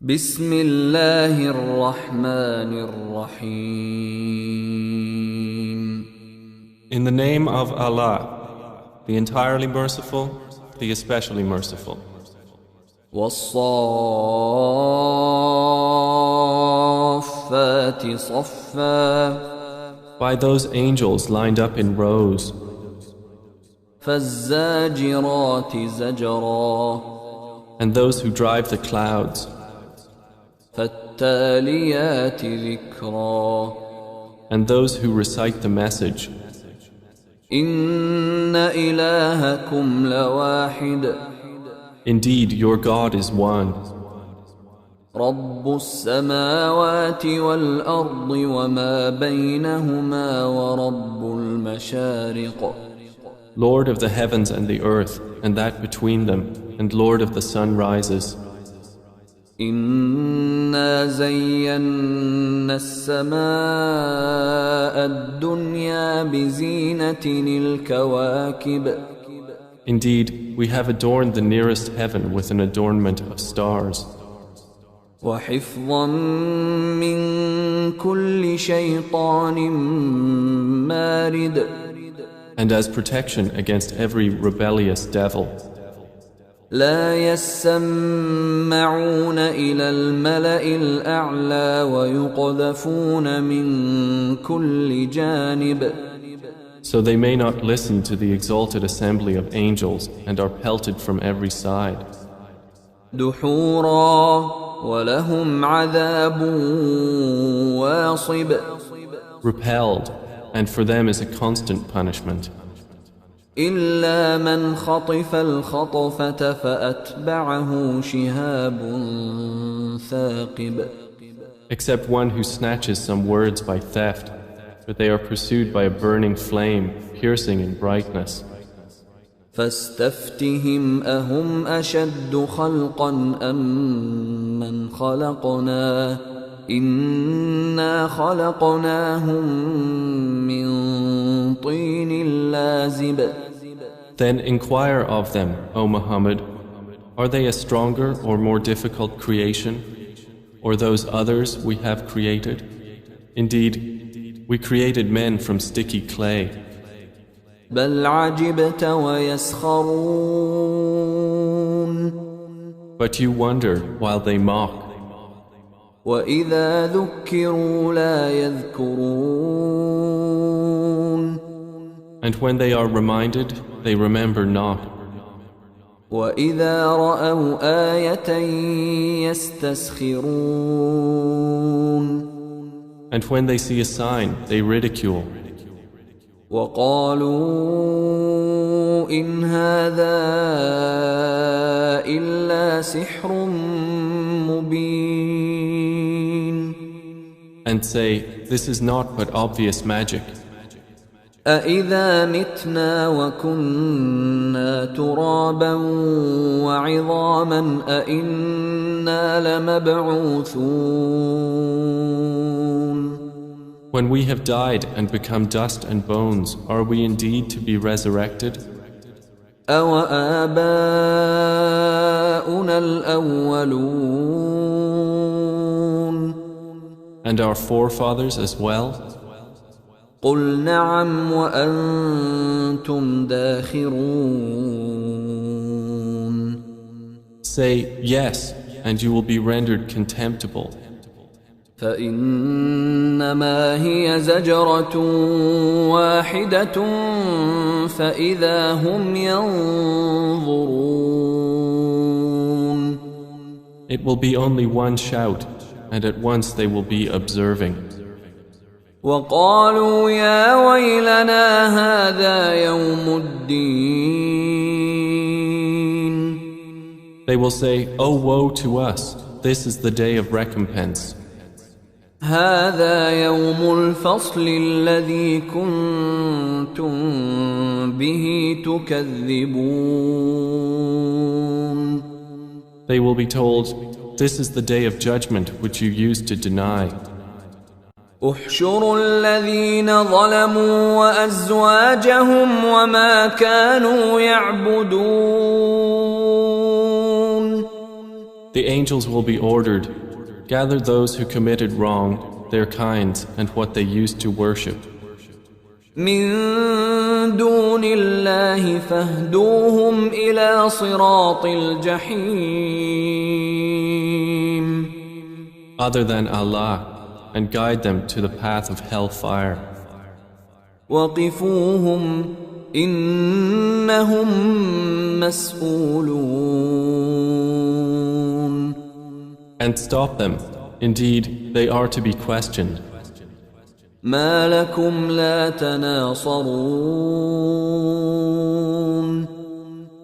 بسم الله الرحمن الرحيم. In the name of Allah, the entirely merciful, the especially merciful. والصافات صفا. By those angels lined up in rows, فالزاجرات زجرا. and those who drive the clouds, فالتاليات ذكرا. and those who recite the message. إن إلهكم لواحد. Indeed, your God is one, رب السماوات والأرض وما بينهما ورب المشارق. Lord of the heavens and the earth, and that between them, and Lord of the sunrises. إنا زينا السماء الدنيا بزينة الكواكب. Indeed, we have adorned the nearest heaven with an adornment of stars, وحفظا من كل شيطان مارد. and as protection against every rebellious devil. لا يسمعون إلى الملأ الأعلى ويقذفون من كل جانب. So they may not listen to the exalted assembly of angels and are pelted from every side. دحورا ولهم عذاب واصب. Repelled, and for them is a constant punishment. إلا من خطف الخطفة فأتبعه شهاب ثاقب. Except one who snatches some words by theft, but they are pursued by a burning flame, piercing in brightness. فاستفتهم أهم أشد خلقا أم من خلقنا إنا خلقناهم من طين لازب. Then inquire of them, O Muhammad, are they a stronger or more difficult creation, or those others we have created? Indeed, we created men from sticky clay. بل عجبت ويسخرون. But you wonder while they mock, وإذا ذكروا لا يذكرون. and when they are reminded, they remember not. وإذا رأوا آية يستسخرون. And when they see a sign, they ridicule. وقالوا إن هذا إلا سحر مبين. And say, this is not but obvious magic. أإذا متنا وكنا ترابا وعظاما أإنا لمبعوثون. When we have died and become dust and bones, are we indeed to be resurrected? أوآباؤنا الأولون. And our forefathers as well? قل نعم وأنتم داخرون. Say, yes, and you will be rendered contemptible. فإنما هي زجرة واحدة فإذا هم ينظرون. It will be only one shout, and at once they will be observing. وقالوا يا ويلنا هذا يوم الدين. They will say, oh woe to us, this is the day of recompense. هذا يوم الفصل الذي كنتم به تكذبون. They will be told, this is the day of judgment which you used to deny. احشروا الذين ظلموا وأزواجهم وما كانوا يعبدون. The angels will be ordered, gather those who committed wrong, their kinds, and what they used to worship. من دون الله فاهدوهم إلى صراط الجحيم. Other than Allah, and guide them to the path of hellfire. وقفوهم إنهم مسؤولون. And stop them. Indeed, they are to be questioned. ما لكم لا تناصرون.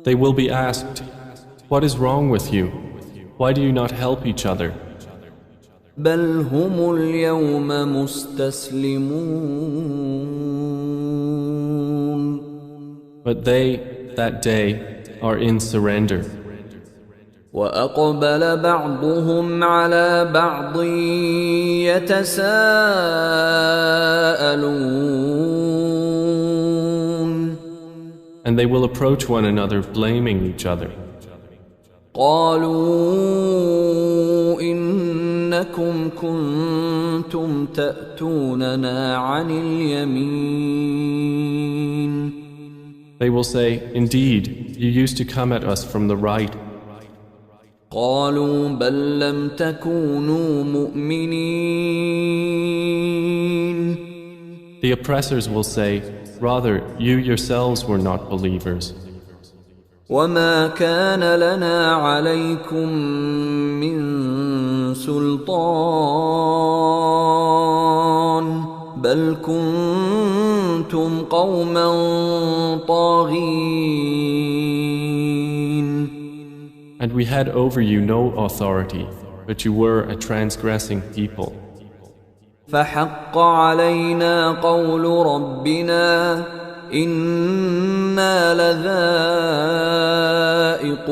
They will be asked, what is wrong with you? Why do you not help each other? بل هم اليوم مستسلمون. But they, that day, are in surrender. وأقبل بعضهم على بعض يتساءلون. And they will approach one another blaming each other. قالوا إنكم كنتم تأتوننا عن اليمين. They will say, indeed, you used to come at us from the right. قالوا بل لم تكونوا مؤمنين. The oppressors will say, rather, you yourselves were not believers. وما كان لنا عليكم من سلطان بل كنتم قوما طاغين. And we had over you no authority, but you were a transgressing people. فحق علينا قول ربنا إنا لذائقون.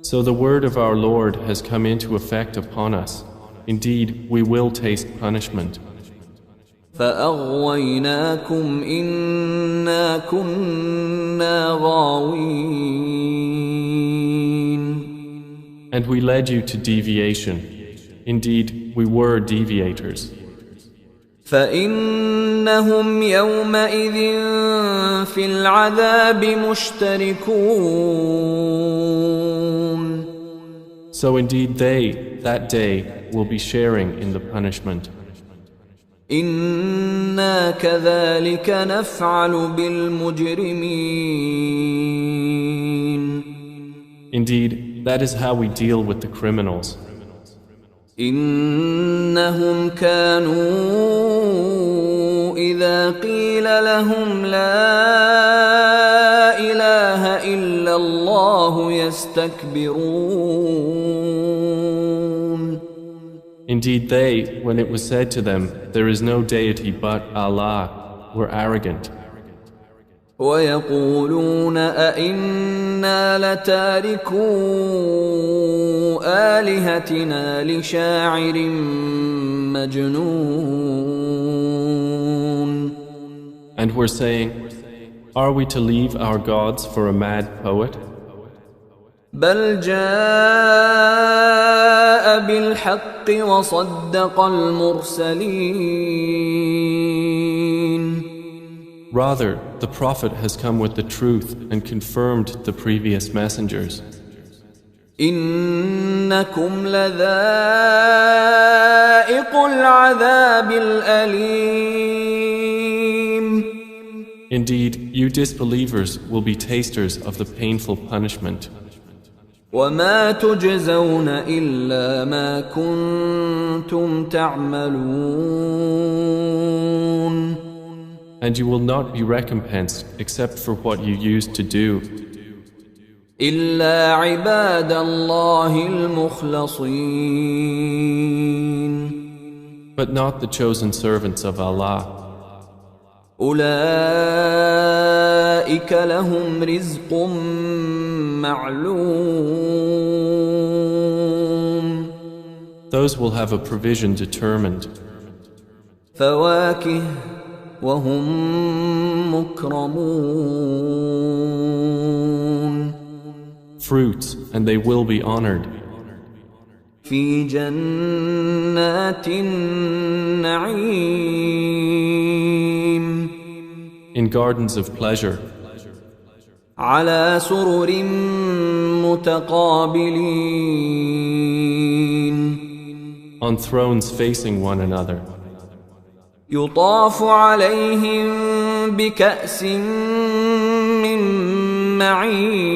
So the word of our Lord has come into effect upon us. Indeed, we will taste punishment. فأغويناكم إنا كنا غاوين. And we led you to deviation. Indeed, we were deviators. فإنهم يومئذ في العذاب مشتركون. So indeed they, that day, will be sharing in the punishment. إنا كذلك نفعل بالمجرمين. Indeed, that is how we deal with the criminals. إنهم كانوا إذا قيل لهم لا إله إلا الله يستكبرون. Indeed, they, when it was said to them, there is no deity but Allah, were arrogant. ويقولون أئنا لتاركو آلهتنا لشاعر مجنون. And we're saying, are we to leave our gods for a mad poet? بل جاء بالحق وصدق المرسلين. Rather, the Prophet has come with the truth and confirmed the previous messengers. إنكم لذائق العذاب الأليم. Indeed, you disbelievers will be tasters of the painful punishment. وما تجزون إلا ما كنتم تعملون. And you will not be recompensed except for what you used to do. إلا عباد الله المخلصين. But not the chosen servants of Allah. أولئك لهم رزق معلوم. Those will have a provision determined. فواكه وهم مكرمون. fruits, and they will be honored. في جنات النعيم In gardens of pleasure, على سرر متقابلين on thrones facing one another. يطاف عليهم بكأس من معين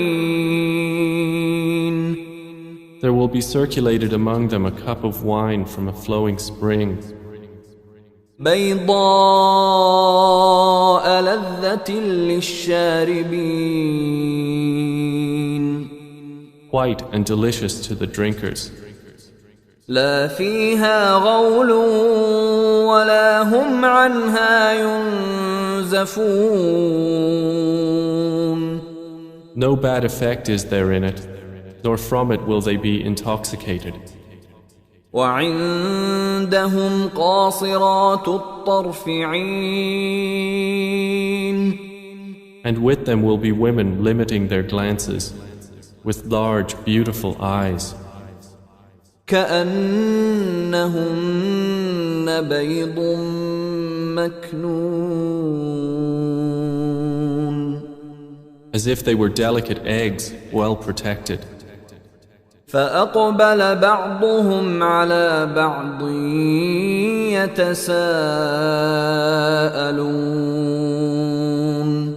There will be circulated among them a cup of wine from a flowing spring, بيضاء لذة للشاربين white and delicious to the drinkers. لا فيها غول ولا هم عنها ينزفون No bad effect is there in it, nor from it will they be intoxicated. وعندهم قاصرات الطرف عين And with them will be women limiting their glances, with large, beautiful eyes, كأنهن بيض مكنون as if they were delicate eggs, well protected. فأقبل بعضهم على بعض يتساءلون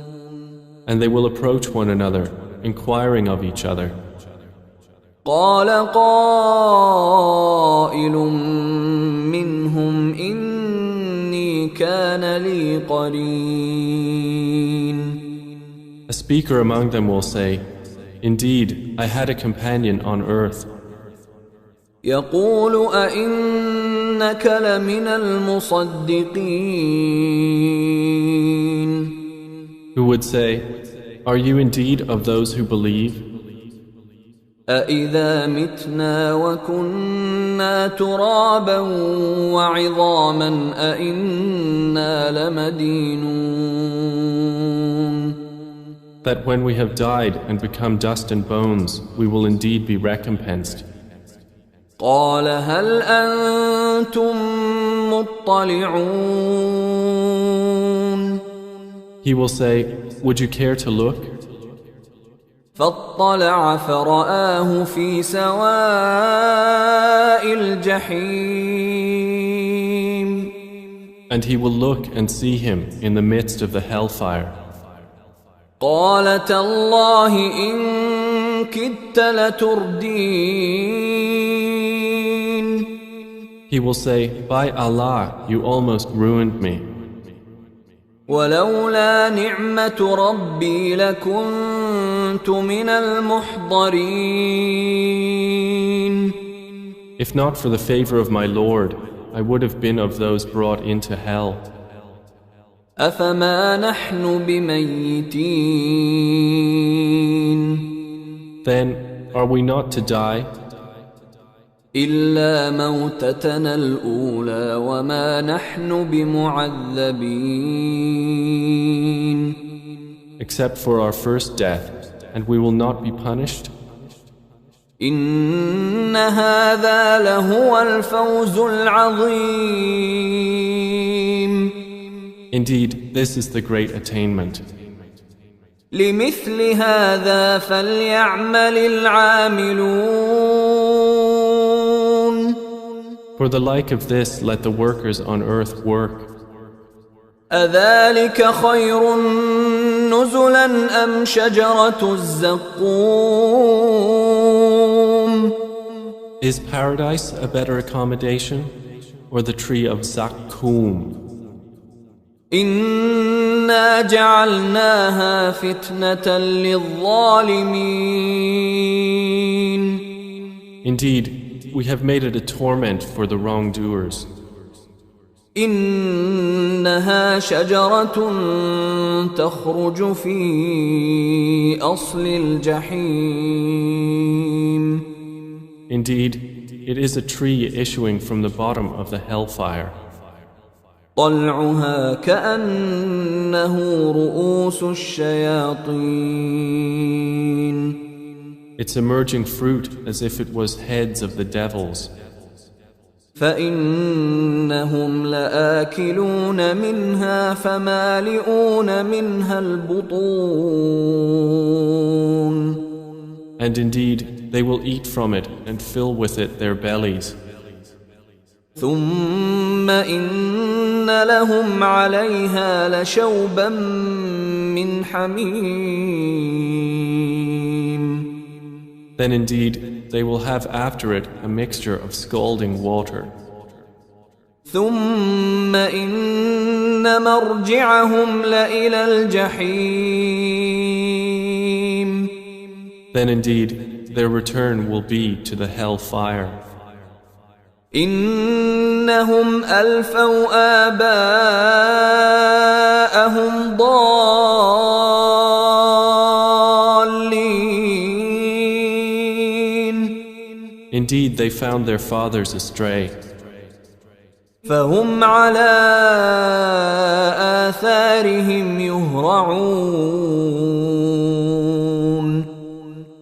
And they will approach one another, inquiring of each other. قال قائل منهم إني كان لي قرين A speaker among them will say, Indeed, I had a companion on earth, يقول أئنك لمن المصدقين who would say, Are you indeed of those who believe? أإذا متنا وكنا ترابا وعظاما أإنا لمدينون That when we have died and become dust and bones, we will indeed be recompensed. قال هل أنتم مطلعون He will say, Would you care to look? فاطلع فرآه في سواء الجحيم And he will look and see him in the midst of the hellfire. قال تالله إن كدت لتردين He will say, By Allah, you almost ruined me. ولولا نعمة ربي لكنت من المحضرين If not for the favor of my Lord, I would have been of those brought into hell. أفما نحن بميتين Then, are we not to die? إلا موتتنا الأولى وما نحن بمعذبين Except for our first death, and we will not be punished? إن هذا لهو الفوز العظيم Indeed, this is the great attainment. لمثل هذا فليعمل العاملون For the like of this, let the workers on earth work. أذلك خير نزلا أم شجرة الزقوم Is paradise a better accommodation, or the tree of Zakkum? إنا جعلناها فتنة للظالمين Indeed, we have made it a torment for the wrongdoers. إنها شجرة تخرج في أصل الجحيم Indeed, it is a tree issuing from the bottom of the hellfire. طلعها كأنه رؤوس الشياطين its emerging fruit as if it was heads of the devils. فإنهم لآكلون منها فمالئون منها البطون. And indeed, they will eat from it and fill with it their bellies. ثم إن لهم عليها لشوبا من حميم. Then indeed, they will have after it a mixture of scalding water. ثم إن مرجعهم لإلى الجحيم. Then indeed, their return will be to the hell fire. إنهم ألفوا آباءهم ضالين. Indeed, they found their fathers astray. فهم على آثارهم يهرعون.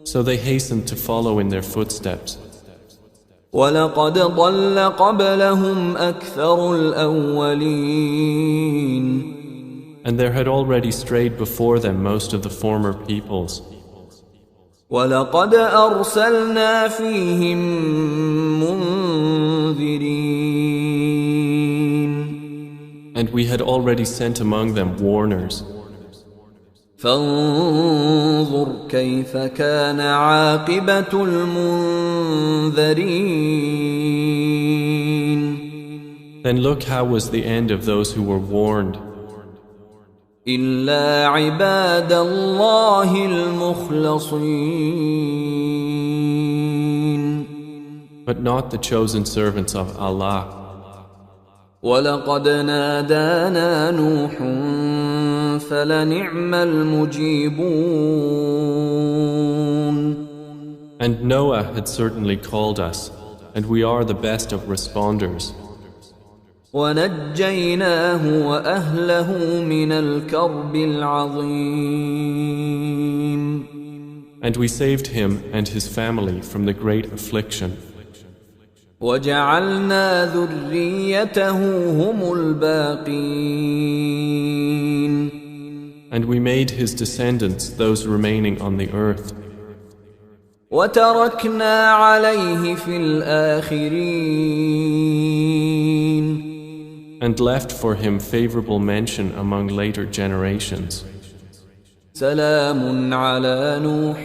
So they hastened to follow in their footsteps. ولقد ضل قبلهم أكثر الأولين. And there had already strayed before them most of the former peoples. ولقد أرسلنا فيهم منذرين. And we had already sent among them warners. فانظر كيف كان عاقبة المنذرين. Then look how was the end of those who were warned. إلا عباد الله المخلصين. But not the chosen servants of Allah. ولقد نادانا نوح فلنعم المجيبون. And Noah had certainly called us, and we are the best of responders. ونجيناه وأهله من الكرب العظيم. And we saved him and his family from the great affliction. وجعلنا ذريته هم الباقين. And we made his descendants those remaining on the earth. وتركنا عليه في الآخرين. And left for him favorable mention among later generations. سلام على نوح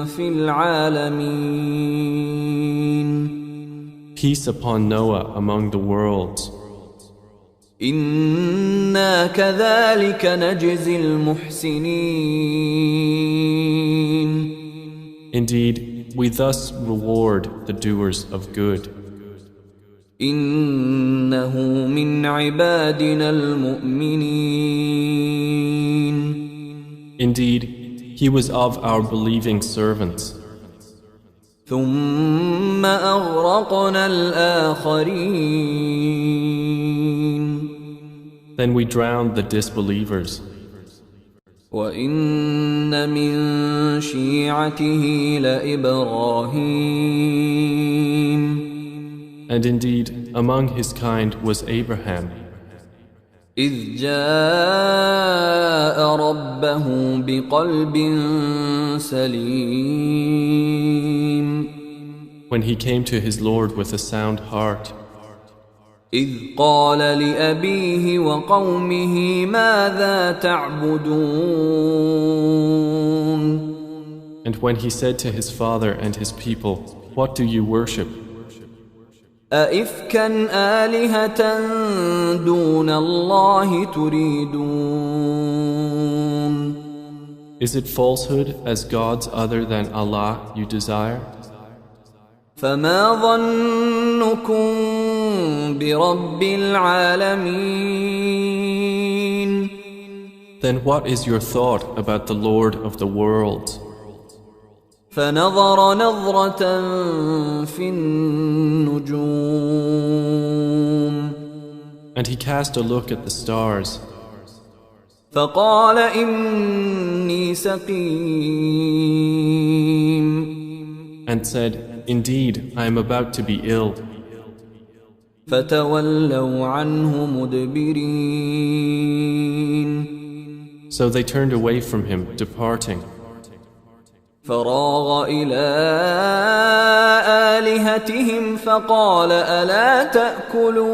في العالمين. Peace upon Noah among the worlds. إنا كذلك نجزي المحسنين. Indeed, we thus reward the doers of good. إنه من عبادنا المؤمنين. Indeed, he was of our believing servants. ثم أغرقنا الآخرين. Then we drowned the disbelievers. وإن من شيعته لإبراهيم. And indeed, among his kind was Abraham. إذ جاء ربه بقلب سليم. When he came to his Lord with a sound heart. إذ قال لأبيه وقومه ماذا تعبدون. And when he said to his father and his people, what do you worship? أئفكا آلهة دون الله تريدون. Is it falsehood as gods other than Allah you desire? فما ظنكم برب العالمين. Then what is your thought about the Lord of the worlds? فنظر نظرة في النجوم. And he cast a look at the stars. فقال إني سقيم and said, Indeed, I am about to be ill. فتولوا عنه مدبرين So they turned away from him, departing. فراغ إلى آلهتهم فقال ألا تأكلون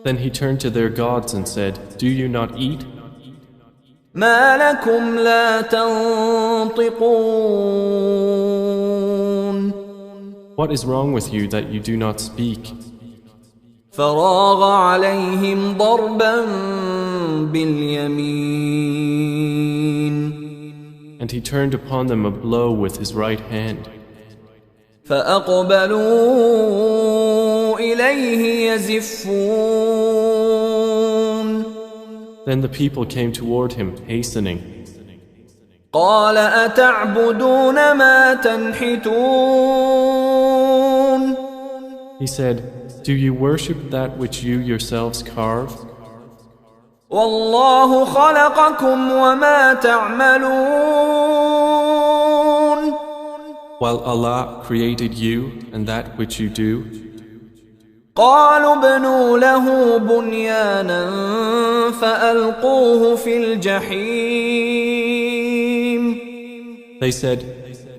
Then he turned to their gods and said, Do you not eat? ما لكم لا تنطقون What is wrong with you that you do not speak? فراغ عليهم ضربا باليمين And he turned upon them a blow with his right hand. فأقبلوا إليه يزفون Then the people came toward him, hastening. قال أتعبدون ما تنحتون He said, Do you worship that which you yourselves carve? والله خلقكم وما تعملون While Allah created you and that which you do. قالوا ابنوا له بنيانا فألقوه في الجحيم They said,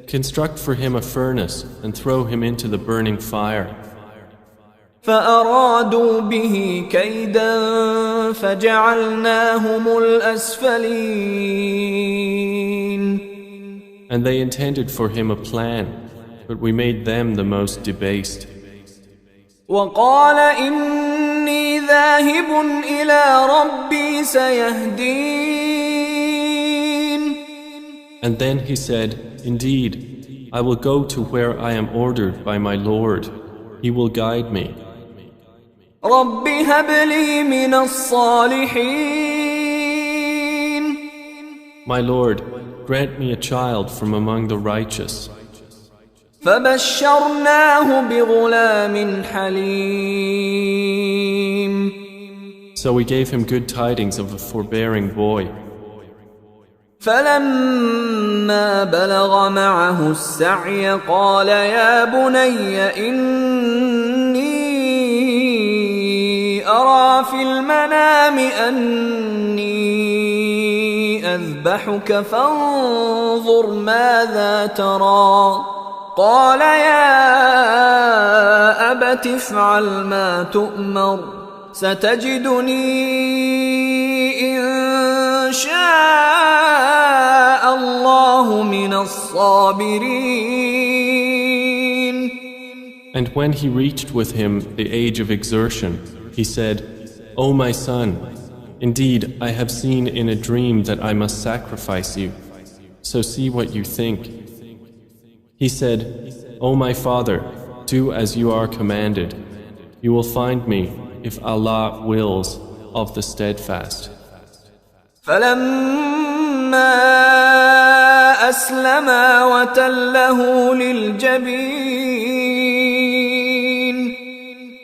Construct for him a furnace and throw him into the burning fire. فأرادوا به كيدا فجعلناهم الأسفلين And they intended for him a plan, but we made them the most debased. وقال إني ذاهب إلى ربي سيهدين And then he said, Indeed, I will go to where I am ordered by my Lord. He will guide me. رب هب لي من الصالحين My Lord, grant me a child from among the righteous. فبشرناه بغلام حليم So we gave him good tidings of a forbearing boy. فلما بلغ معه السعي قال يا بني إني أرى في المنام أني أذبحك فانظر ماذا ترى قال يا أبت افعل ما تؤمر ستجدني إن شاء الله من الصابرين. And when he reached with him the age of exertion, he said, O my son, indeed I have seen in a dream that I must sacrifice you, so see what you think. He said, O my father, do as you are commanded. You will find me, if Allah wills, of the steadfast. فلما أسلما وتله للجبين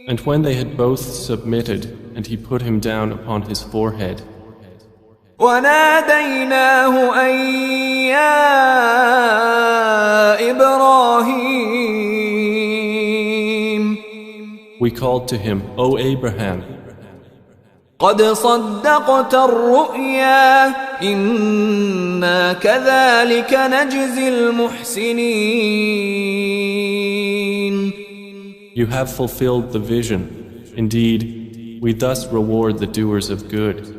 And when they had both submitted, and he put him down upon his forehead, وناديناه أن يا إبراهيم we called to him, O Abraham, قد صدقت الرؤيا إنا كذلك نجزي المحسنين. You have fulfilled the vision. Indeed, we thus reward the doers of good.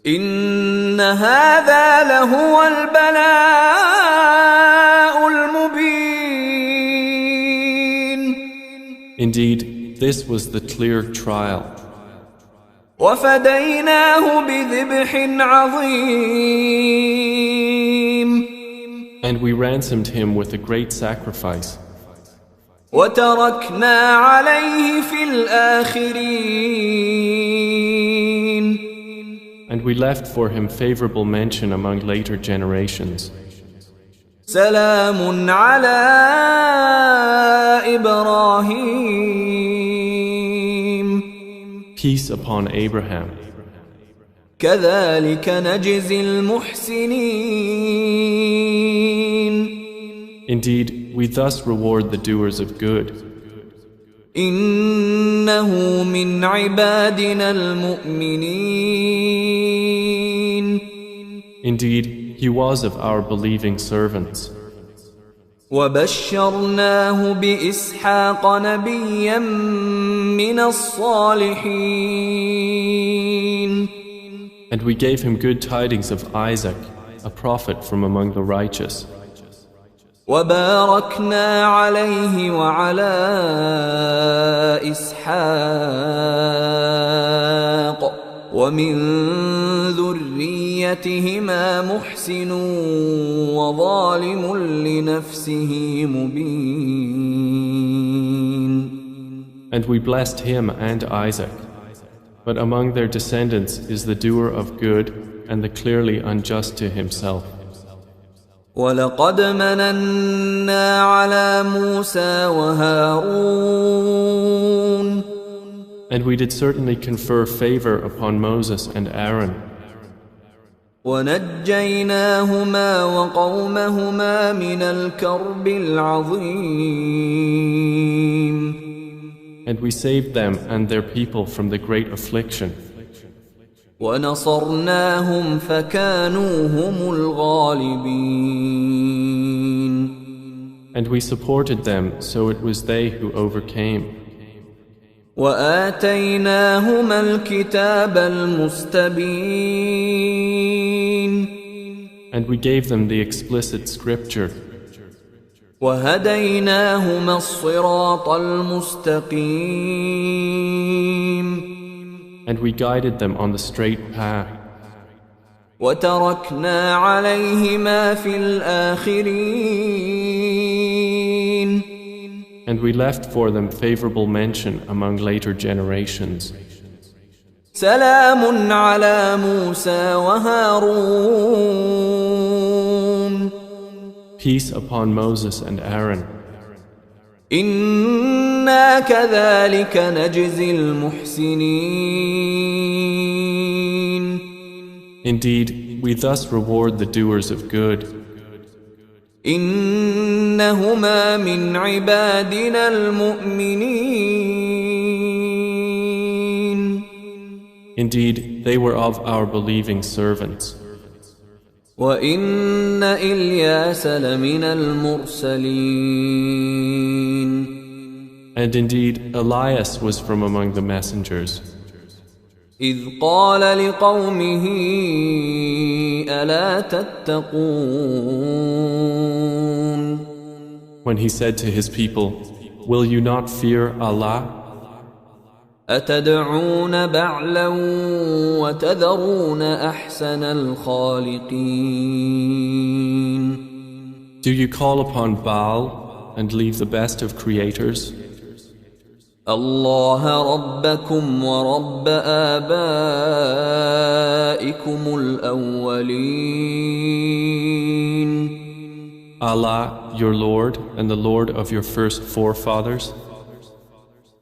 إن هذا لهو البلاء المبين. Indeed, this was the clear trial. وفديناه بذبح عظيم. And we ransomed him with a great sacrifice. وتركنا عليه في الآخرين. And we left for him favorable mention among later generations. سلام على إبراهيم Peace upon Abraham. كذلك نجزي المحسنين. Indeed, we thus reward the doers of good. إنه من عبادنا المؤمنين. Indeed, he was of our believing servants. وبشرناه بإسحاق نبيا من الصالحين. And we gave him good tidings of Isaac, a prophet from among the righteous. وباركنا عليه وعلى إسحاق ومن ذريتهما محسن وظالم لنفسه مبين. And we blessed him and Isaac. But among their descendants is the doer of good and the clearly unjust to himself. وَلَقَدْ مَنَنَّا عَلَى مُوسَى وَهَارُونَ. And we did certainly confer favor upon Moses and Aaron. وَنَجَّيْنَاهُمَا وَقَوْمَهُمَا مِنَ الْكَرْبِ الْعَظِيمِ. And we saved them and their people from the great affliction. وَنَصَرْنَاهُمْ فَكَانُوا هُمُ الْغَالِبِينَ. And we supported them, so it was they who overcame. وَآتَيْنَاهُمَا الْكِتَابَ الْمُسْتَبِينَ. And we gave them the explicit scripture. وَهَدَيْنَاهُمَا الصِّرَاطَ الْمُسْتَقِيمَ. And we guided them on the straight path. وَتَرَكْنَا عَلَيْهِمَا فِي الْآخِرِينَ. And we left for them favorable mention among later generations. سَلَامٌ عَلَى مُوسَى وَهَارُونَ. Peace upon Moses and Aaron. إِنَّا كَذَلِكَ نَجْزِي الْمُحْسِنِينَ. Indeed, we thus reward the doers of good. إِنَّهُمَا مِنْ عِبَادِنَا الْمُؤْمِنِينَ. Indeed, they were of our believing servants. وَإِنَّ إِلْيَاسَ لَمِنَ الْمُرْسَلِينَ. And indeed, Elias was from among the messengers. إِذْ قَالَ لِقَوْمِهِ أَلَا تَتَّقُونَ. When he said to his people, "Will you not fear Allah? أَتَدْعُونَ بَعْلًا وَتَذَرُونَ أَحْسَنَ الْخَالِقِينَ. Do you call upon Baal and leave the best of creators? اللَّهَ رَبَّكُمْ وَرَبَّ آبَائِكُمُ الْأَوَّلِينَ. Allah, your Lord, and the Lord of your first forefathers?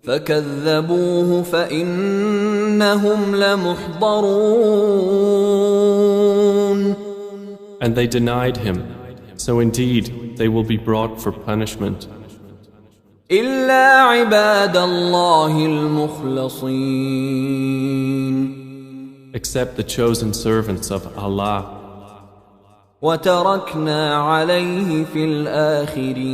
فَكَذَّبُوهُ فَإِنَّهُمْ لَمُحْضَرُونَ. And they denied him, so indeed they will be brought for punishment. إِلَّا عِبَادَ اللَّهِ الْمُخْلَصِينَ. Except the chosen servants of Allah. وَتَرَكْنَا عَلَيْهِ فِي الْآخِرِينَ.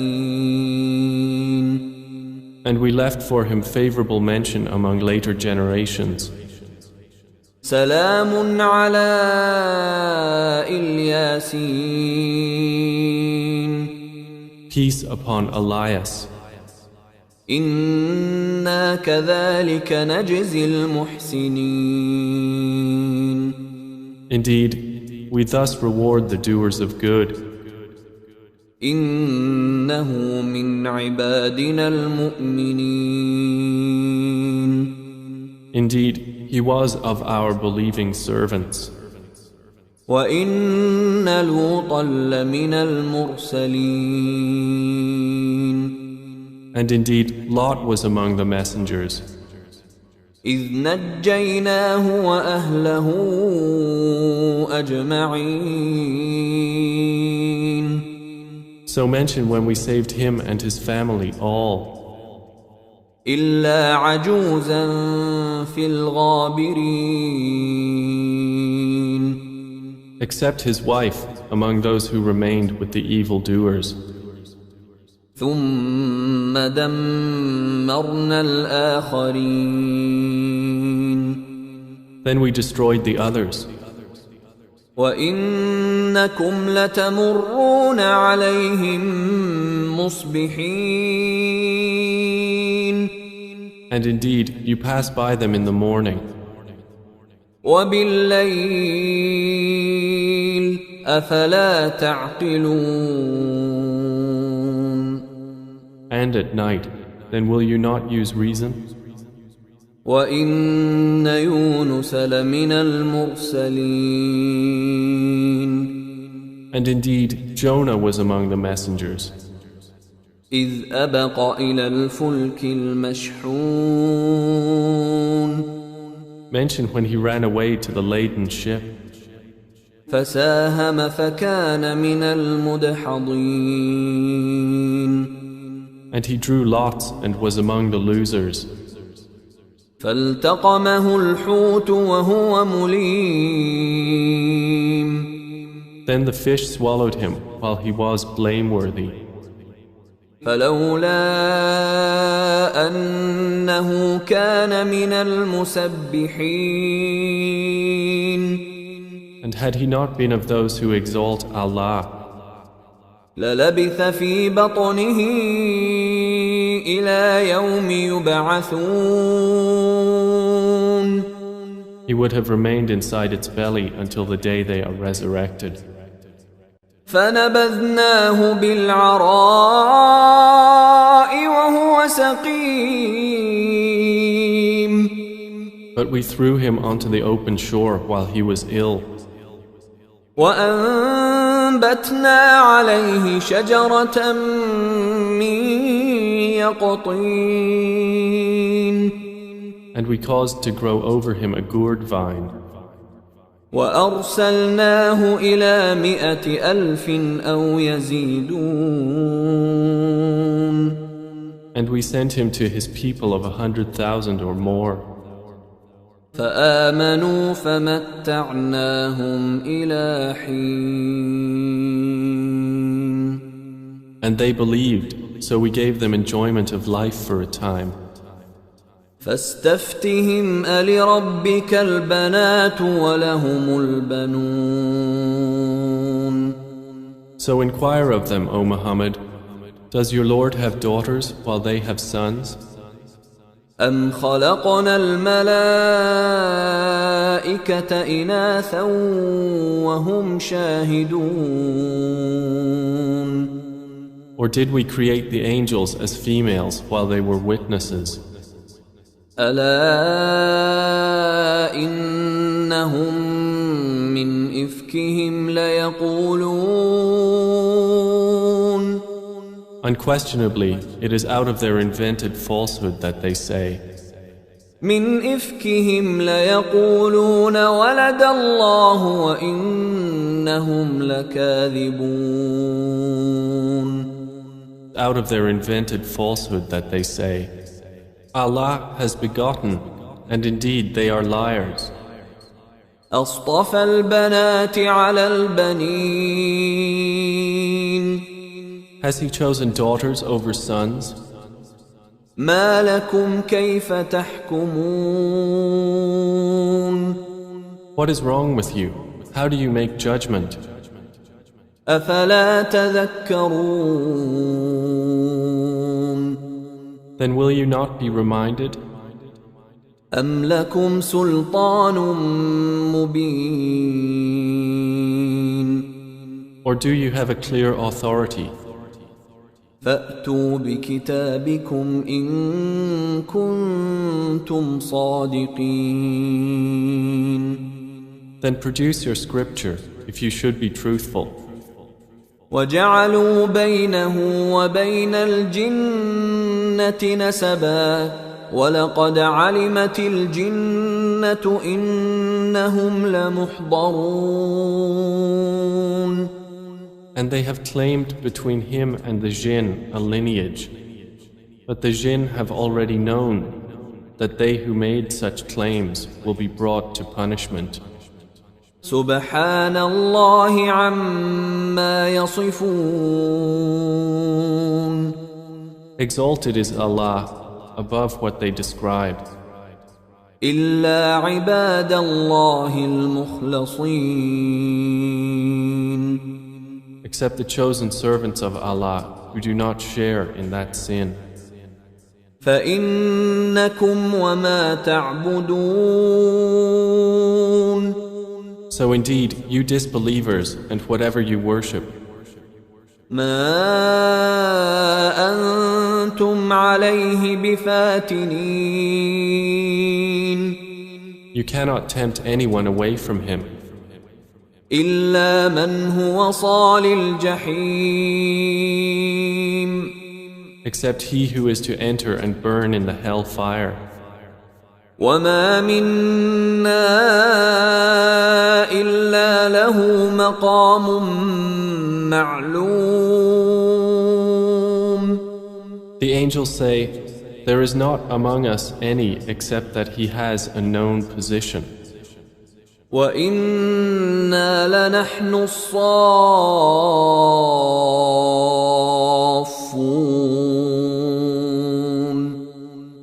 And we left for him favorable mention among later generations. سَلَامٌ عَلَى الْيَاسِينَ. Peace upon Elias. إِنَّا كَذَلِكَ نَجْزِي الْمُحْسِنِينَ. Indeed, we thus reward the doers of good. إِنَّهُ مِنْ عِبَادِنَا الْمُؤْمِنِينَ. Indeed, he was of our believing servants. وَإِنَّ لُوطًا لَمِنَ الْمُرْسَلِينَ. And indeed, Lot was among the messengers. إذ نجيناه وأهله أجمعين. So mention when we saved him and his family all, إلا عجوزا في الغابرين. except his wife among those who remained with the evildoers. ثم دمرنا الآخرين. Then we destroyed the others. وإنكم لتمرون عليهم مصبحين. And indeed, you pass by them in the morning, وبالليل أفلا تعقلون. and at night. Then will you not use reason? وإن يونس لمن المرسلين. And indeed, Jonah was among the messengers, إذ أبق إلى الفلك المشحون. mention when he ran away to the laden ship, فساهم فكان من المدحضين. and he drew lots and was among the losers. فالتقمه الحوت وهو مليم. Then the fish swallowed him while he was blameworthy. فلولا أنه كان من المسبحين. And had he not been of those who exalt Allah, للبث في بطنه إلى يوم يبعثون. he would have remained inside its belly until the day they are resurrected. فنبذناه بالعراء وهو سقيم. But we threw him onto the open shore while he was ill, وأنبتنا عليه شجرة من يقطين. and we caused to grow over him a gourd vine, وأرسلناه إلى 100,000 أو يزيدون. and we sent him to his people of 100,000 or more. فآمنوا فمتعناهم إلى حين. And they believed, so we gave them enjoyment of life for a time. فاستفتهم ألربك البنات ولهم البنون. So inquire of them, O Muhammad, does your Lord have daughters while they have sons? أم خلقنا الملائكة إناثا وهم شاهدون. Or did we create the angels as females while they were witnesses? ألا إنهم من إفكهم ليقولون. Unquestionably, it is out of their invented falsehood that they say, من إفكهم ليقولون ولد الله وإنهم لكاذبون. out of their invented falsehood that they say, Allah has begotten, and indeed they are liars. أصطفى البنات على البنين. Has he chosen daughters over sons? ما لكم كيف تحكمون. What is wrong with you? How do you make judgment? أفلا تذكرون. Then will you not be reminded? أم لكم سلطان مبين. Or do you have a clear authority? فأتوا بكتابكم إن كنتم صادقين. Then produce your scripture if you should be truthful. وجعلوا بينه وبين الجنة نسبا ولقد علمت الجنة إنهم لمحضرون. And they have claimed between him and the jinn a lineage. But the jinn have already known that they who made such claims will be brought to punishment. سبحان الله عما يصفون. Exalted is Allah above what they described. إلا عباد الله المخلصين. Except the chosen servants of Allah who do not share in that sin. فإنكم وما تعبدون. So indeed, you disbelievers and whatever you worship, ما أنتم عليه بفاتنين. you cannot tempt anyone away from him, إلا من هو صال الجحيم. except he who is to enter and burn in the hell fire. وما منا إلا له مقام معلوم. The angels say, there is not among us any except that he has a known position. وإنا لنحن الصافون.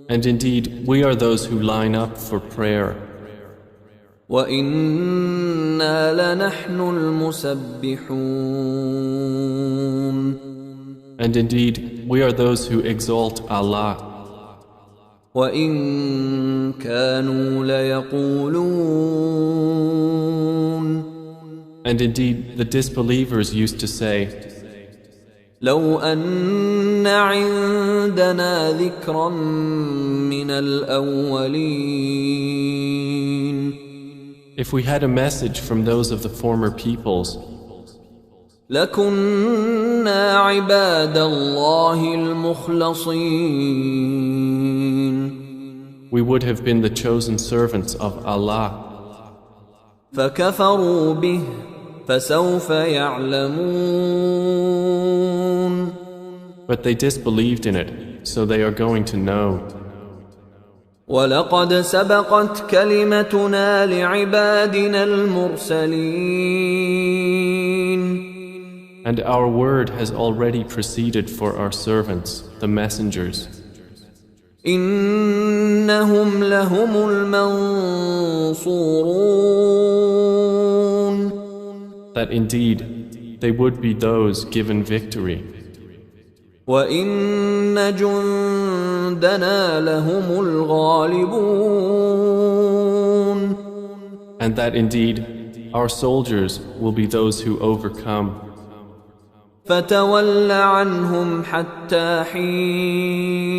And indeed, we are those who line up for prayer. وإنا لنحن المسبحون. And indeed, we are those who exalt Allah. وإن كانوا ليقولون. And indeed, the disbelievers used to say, لو أن عندنا ذكرا من الأولين. if we had a message from those of the former peoples, لكنا عباد الله المخلصين. we would have been the chosen servants of Allah. فكفروا به فسوف يعلمون. But they disbelieved in it, so they are going to know. ولقد سبقت كلمتنا لعبادنا المرسلين. And our word has already proceeded for our servants, the messengers. إنهم لهم المنصورون. That indeed they would be those given victory. وإن جندنا لهم الغالبون. And that indeed our soldiers will be those who overcome. فتول عنهم حتى حين.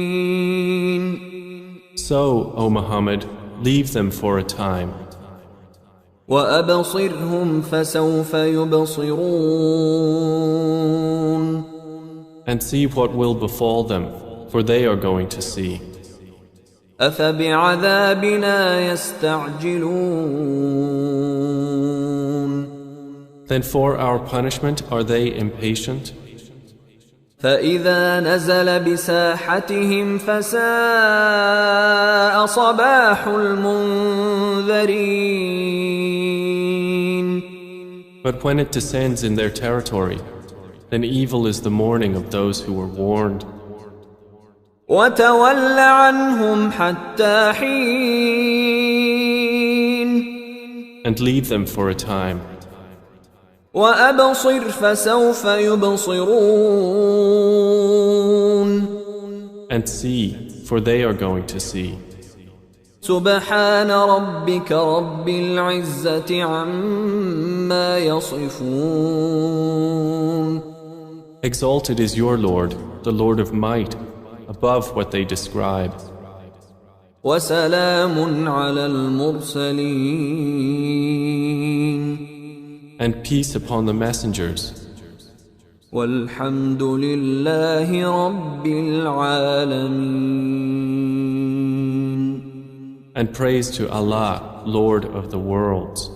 So, O Muhammad, leave them for a time. وأبصرهم فسوف يبصرون. And see what will befall them, for they are going to see. أفبعذابنا يستعجلون. Then for our punishment are they impatient? فإذا نزل بساحتهم فساء صباح المنذرين. But when it descends in their territory, then evil is the morning of those who were warned. وتول عنهم حتى حين. And leave them for a time. وأبصر فسوف يبصرون. And see, for they are going to see. سبحان ربك رب العزة عما يصفون. Exalted is your Lord, the Lord of might, above what they describe. وسلام على المرسلين. And peace upon the messengers. والحمد لله رب العالمين. And praise to Allah, Lord of the worlds.